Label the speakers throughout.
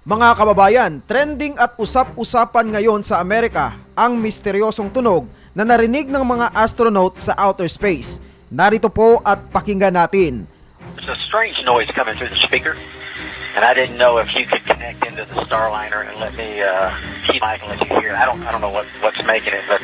Speaker 1: Mga kababayan, trending at usap-usapan ngayon sa Amerika ang misteryosong tunog na narinig ng mga astronaut sa outer space. Narito po at pakinggan natin.
Speaker 2: There's a strange noise coming through the speaker, and I didn't know if you could connect into the Starliner and let me keep mic and let you hear it. I don't know what's making it, but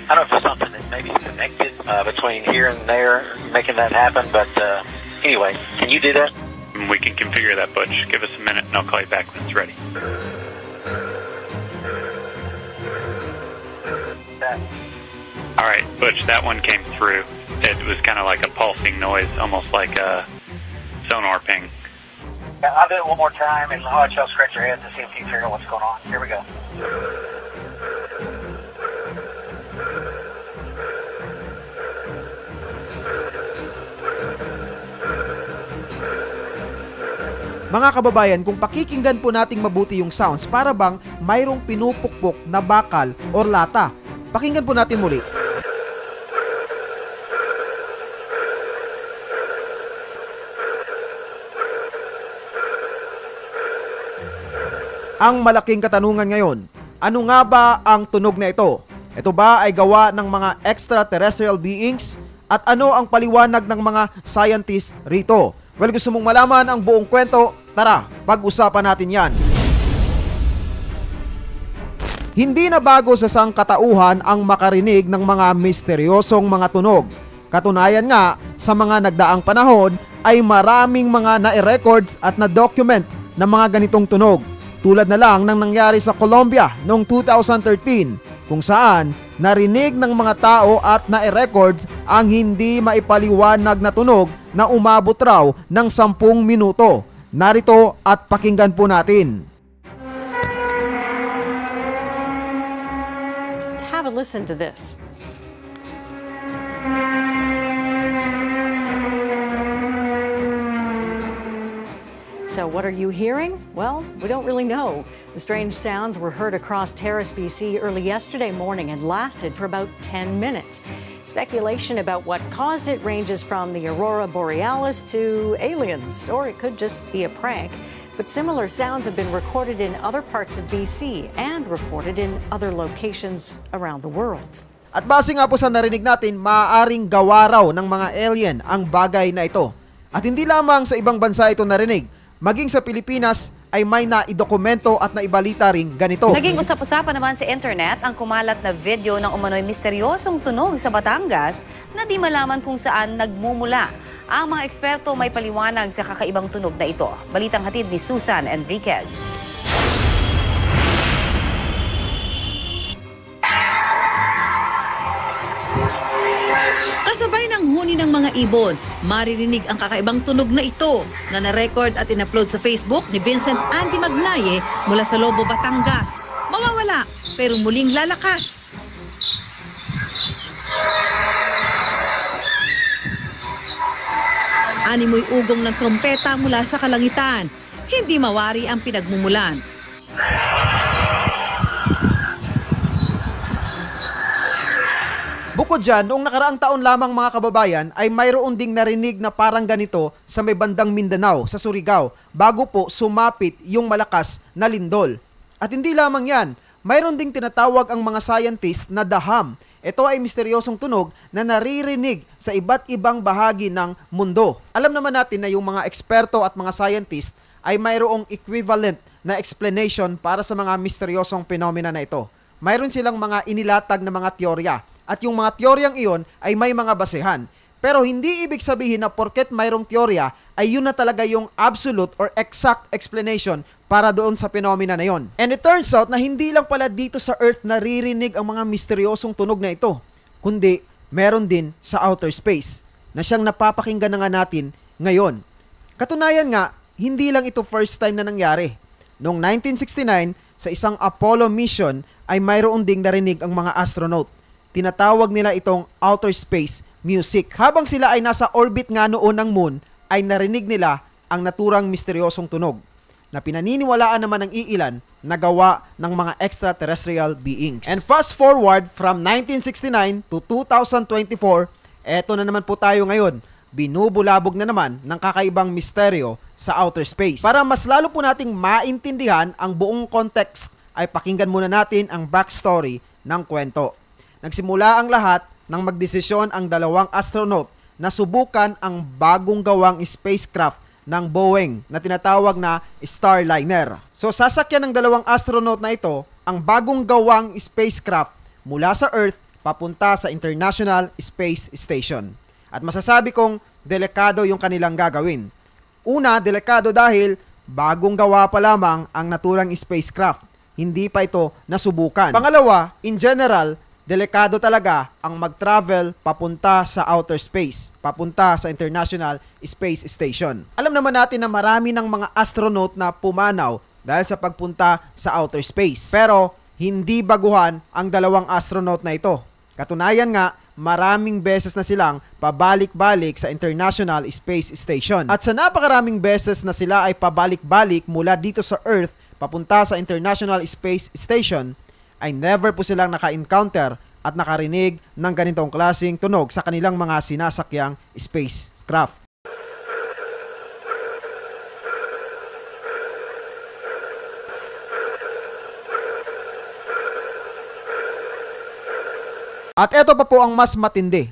Speaker 2: I don't know if it's something that maybe is connected between here and there, making that happen. But anyway, can you do that?
Speaker 3: We can configure that, Butch. Give us a minute and I'll call you back when it's ready. All right, Butch, that one came through. It was kind of like a pulsing noise, almost like a sonar ping.
Speaker 2: Yeah, I'll do it one more time, and I'll let y'all scratch your heads to see if you figure out what's going on. Here we go.
Speaker 1: Mga kababayan, kung pakikinggan po nating mabuti yung sounds, para bang mayroong pinupukpok na bakal or lata. Pakinggan po natin muli. Ang malaking katanungan ngayon, ano nga ba ang tunog na ito? Ito ba ay gawa ng mga extraterrestrial beings? At ano ang paliwanag ng mga scientists rito? Well, gusto mong malaman ang buong kwento? Tara, pag-usapan natin yan. Hindi na bago sa sangkatauhan ang makarinig ng mga misteryosong mga tunog. Katunayan nga, sa mga nagdaang panahon ay maraming mga na-records at na-document ng mga ganitong tunog. Tulad na lang ng nangyari sa Colombia noong 2013, kung saan narinig ng mga tao at na-records ang hindi maipaliwanag na tunog na umabot raw ng 10 minuto. Narito at pakinggan po natin.
Speaker 4: Just have a listen to this. So what are you hearing? Well, we don't really know. The strange sounds were heard across Terrace, BC early yesterday morning and lasted for about 10 minutes. Speculation about what caused it ranges from the aurora borealis to aliens, or it could just be a prank. But similar sounds have been recorded in other parts of BC and reported in other locations around the world.
Speaker 1: At base nga po sa narinig natin, maaaring gawa raw ng mga alien ang bagay na ito. At hindi lamang sa ibang bansa ito narinig, maging sa Pilipinas ay may naidokumento at naibalita ring ganito.
Speaker 5: Naging usap-usapan naman sa internet ang kumalat na video ng umano'y misteryosong tunog sa Batangas na di malaman kung saan nagmumula. Ang mga eksperto may paliwanag sa kakaibang tunog na ito. Balitang hatid ni Susan Enriquez.
Speaker 6: Kasabay ng huni ng mga ibon, maririnig ang kakaibang tunog na ito na na-record at in-upload sa Facebook ni Vincent Andy Magnaye mula sa Lobo, Batangas. Mawawala pero muling lalakas. Animoy ugong ng trompeta mula sa kalangitan. Hindi mawari ang pinagmumulan.
Speaker 1: Bukod dyan, noong nakaraang taon lamang mga kababayan ay mayroon ding narinig na parang ganito sa may bandang Mindanao, sa Surigao, bago po sumapit yung malakas na lindol. At hindi lamang yan, mayroon ding tinatawag ang mga scientists na daham. Ito ay misteryosong tunog na naririnig sa iba't ibang bahagi ng mundo. Alam naman natin na yung mga eksperto at mga scientists ay mayroong equivalent na explanation para sa mga misteryosong phenomena na ito. Mayroon silang mga inilatag na mga teorya. At yung mga teoryang iyon ay may mga basehan. Pero hindi ibig sabihin na porket mayroong teorya ay yun na talaga yung absolute or exact explanation para doon sa phenomena na yon. And it turns out na hindi lang pala dito sa Earth naririnig ang mga misteryosong tunog na ito, kundi meron din sa outer space na siyang napapakinggan na nga natin ngayon. Katunayan nga, hindi lang ito first time na nangyari. Noong 1969, sa isang Apollo mission ay mayroon ding narinig ang mga astronaut. Tinatawag nila itong outer space music. Habang sila ay nasa orbit nga noon ng moon, ay narinig nila ang naturang misteryosong tunog na pinaniniwalaan naman ng iilan na gawa ng mga extraterrestrial beings. And fast forward from 1969 to 2024, eto na naman po tayo ngayon. binubulabog na naman ng kakaibang misteryo sa outer space. Para mas lalo po nating maintindihan ang buong context, ay pakinggan muna natin ang backstory ng kwento. Nagsimula ang lahat nang magdesisyon ang dalawang astronaut na subukan ang bagong gawang spacecraft ng Boeing na tinatawag na Starliner. So sasakyan ng dalawang astronaut na ito ang bagong gawang spacecraft mula sa Earth papunta sa International Space Station. At masasabi kong delikado yung kanilang gagawin. Una, delikado dahil bagong gawa pa lamang ang naturang spacecraft. Hindi pa ito nasubukan. Pangalawa, in general, delikado talaga ang mag-travel papunta sa outer space, papunta sa International Space Station. Alam naman natin na marami ng mga astronaut na pumanaw dahil sa pagpunta sa outer space. Pero hindi baguhan ang dalawang astronaut na ito. Katunayan nga, maraming beses na silang pabalik-balik sa International Space Station. At sa napakaraming beses na sila ay pabalik-balik mula dito sa Earth papunta sa International Space Station, ay never po silang naka-encounter at nakarinig ng ganitong klaseng tunog sa kanilang mga sinasakyang spacecraft. At eto pa po ang mas matindi.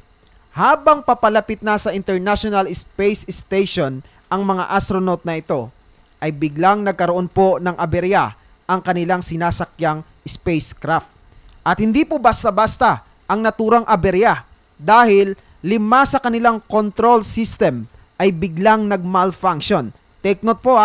Speaker 1: Habang papalapit na sa International Space Station ang mga astronaut na ito, ay biglang nagkaroon po ng aberya ang kanilang sinasakyang spacecraft. At hindi po basta-basta ang naturang aberya dahil 5 sa kanilang control system ay biglang nag-malfunction. Take note po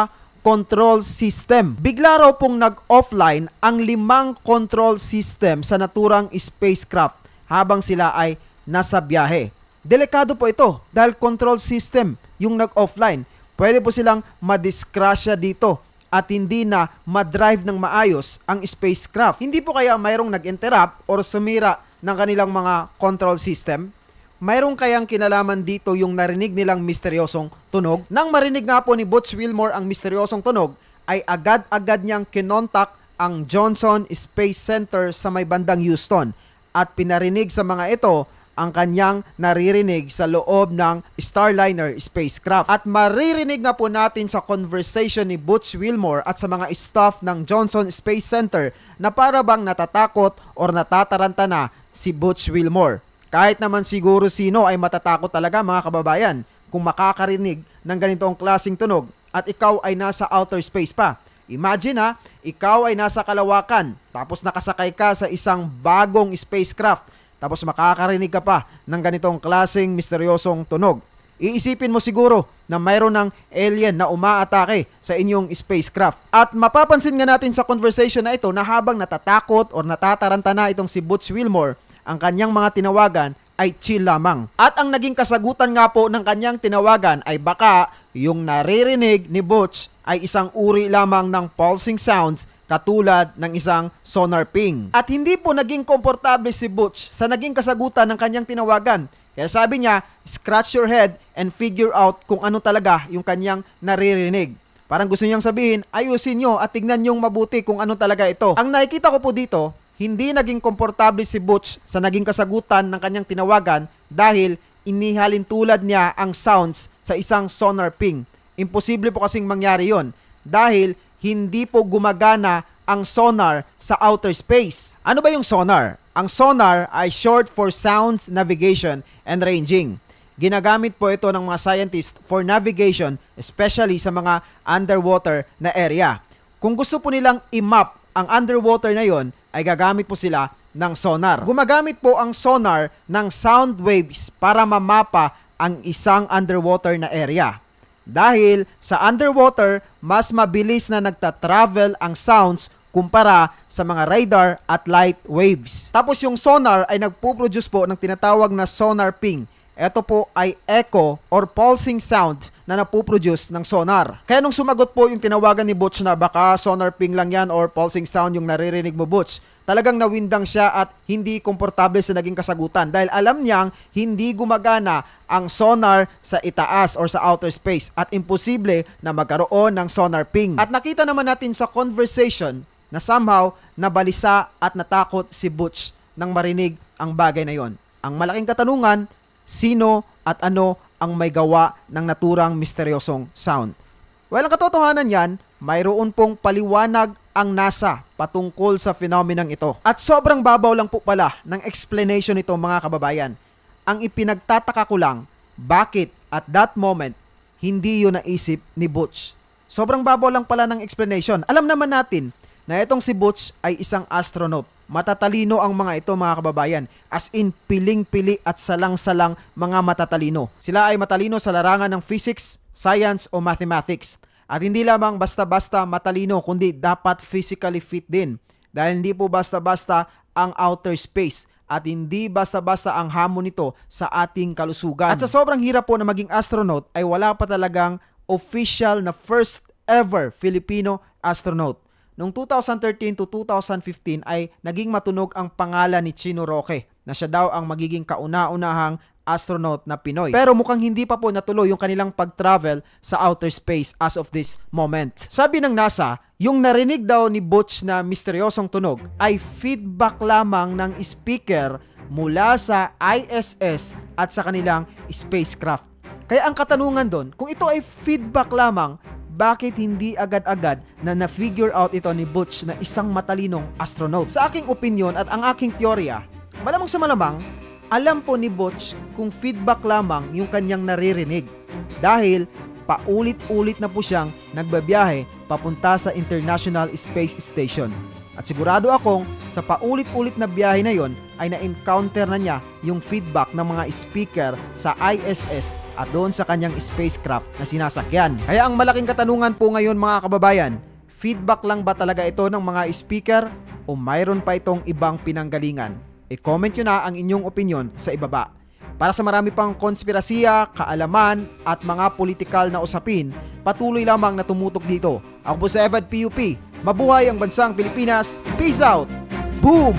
Speaker 1: control system. Bigla raw pong nag-offline ang 5 control system sa naturang spacecraft habang sila ay nasa biyahe. Delikado po ito dahil control system yung nag-offline. Pwede po silang madiskrasya dito at hindi na madrive ng maayos ang spacecraft. Hindi po kaya mayroong nag-interrupt or sumira ng kanilang mga control system? Mayroong kayang kinalaman dito yung narinig nilang misteryosong tunog? Nang marinig nga po ni Butch Wilmore ang misteryosong tunog, ay agad-agad niyang kinontak ang Johnson Space Center sa may bandang Houston at pinarinig sa mga ito ang kanyang naririnig sa loob ng Starliner spacecraft. At maririnig nga po natin sa conversation ni Butch Wilmore at sa mga staff ng Johnson Space Center na para bang natatakot or natataranta na si Butch Wilmore. Kahit naman siguro sino ay matatakot talaga mga kababayan kung makakarinig ng ganitong klaseng tunog at ikaw ay nasa outer space pa. Imagine ikaw ay nasa kalawakan tapos nakasakay ka sa isang bagong spacecraft tapos makakarinig ka pa ng ganitong klaseng misteryosong tunog. Iisipin mo siguro na mayroon ng alien na umaatake sa inyong spacecraft. At mapapansin nga natin sa conversation na ito na habang natatakot or natataranta na itong si Butch Wilmore, ang kanyang mga tinawagan ay chill lamang. At ang naging kasagutan nga po ng kanyang tinawagan ay baka yung naririnig ni Butch ay isang uri lamang ng pulsing sounds katulad ng isang sonar ping. At hindi po naging komportable si Butch sa naging kasagutan ng kanyang tinawagan. Kaya sabi niya, scratch your head and figure out kung ano talaga yung kanyang naririnig. Parang gusto niyang sabihin, ayusin nyo at tignan nyong mabuti kung ano talaga ito. Ang nakikita ko po dito, hindi naging komportable si Butch sa naging kasagutan ng kanyang tinawagan dahil inihalin tulad niya ang sounds sa isang sonar ping. Imposible po kasing mangyari yon dahil hindi po gumagana ang sonar sa outer space. Ano ba yung sonar? Ang sonar ay short for Sound Navigation and Ranging. Ginagamit po ito ng mga scientists for navigation, especially sa mga underwater na area. Kung gusto po nilang i-map ang underwater na yon, ay gagamit po sila ng sonar. Gumagamit po ang sonar ng sound waves para mamapa ang isang underwater na area. Dahil sa underwater, mas mabilis na nagta-travel ang sounds kumpara sa mga radar at light waves. Tapos yung sonar ay nagpo-produce po ng tinatawag na sonar ping. Ito po ay echo or pulsing sound na napoproduce ng sonar. Kaya nung sumagot po yung tinawagan ni Butch na baka sonar ping lang yan or pulsing sound yung naririnig mo, Butch, talagang nawindang siya at hindi komportable sa naging kasagutan dahil alam niyang hindi gumagana ang sonar sa itaas or sa outer space at imposible na magkaroon ng sonar ping. At nakita naman natin sa conversation na somehow nabalisa at natakot si Butch nang marinig ang bagay na yon. Ang malaking katanungan, sino at ano ang may gawa ng naturang misteryosong sound. Well, ang katotohanan yan, mayroon pong paliwanag ang NASA patungkol sa phenomenang ito. At sobrang babaw lang po pala ng explanation nito mga kababayan. Ang ipinagtataka ko lang, bakit at that moment, hindi yun naisip ni Butch. Sobrang babaw lang pala ng explanation. Alam naman natin na itong si Butch ay isang astronaut. Matatalino ang mga ito mga kababayan. As in, piling-pili at salang-salang mga matatalino. Sila ay matalino sa larangan ng physics, science o mathematics. At hindi lamang basta-basta matalino, kundi dapat physically fit din. Dahil hindi po basta-basta ang outer space. At hindi basta-basta ang hamon nito sa ating kalusugan. At sa sobrang hirap po na maging astronaut ay wala pa talagang official na first ever Filipino astronaut. Noong 2013 to 2015 ay naging matunog ang pangalan ni Chino Roque na siya daw ang magiging kauna-unahang astronaut na Pinoy. Pero mukhang hindi pa po natuloy yung kanilang pag-travel sa outer space as of this moment. Sabi ng NASA, yung narinig daw ni Butch na misteryosong tunog ay feedback lamang ng speaker mula sa ISS at sa kanilang spacecraft. Kaya ang katanungan doon, kung ito ay feedback lamang, bakit hindi agad-agad na na-figure out ito ni Butch na isang matalinong astronaut? Sa aking opinion at ang aking teorya, malamang sa malamang, alam po ni Butch kung feedback lamang yung kanyang naririnig. Dahil paulit-ulit na po siyang nagbabiyahe papunta sa International Space Station. At sigurado akong sa paulit-ulit na biyahe na yon ay na-encounter na niya yung feedback ng mga speaker sa ISS at doon sa kanyang spacecraft na sinasakyan. Kaya ang malaking katanungan po ngayon mga kababayan, feedback lang ba talaga ito ng mga speaker o mayroon pa itong ibang pinanggalingan? I-comment nyo na ang inyong opinion sa ibaba. Para sa marami pang konspirasiya, kaalaman at mga politikal na usapin, patuloy lamang na tumutok dito. Ako po si Evad PUP. Mabuhay ang bansang Pilipinas. Peace out! Boom!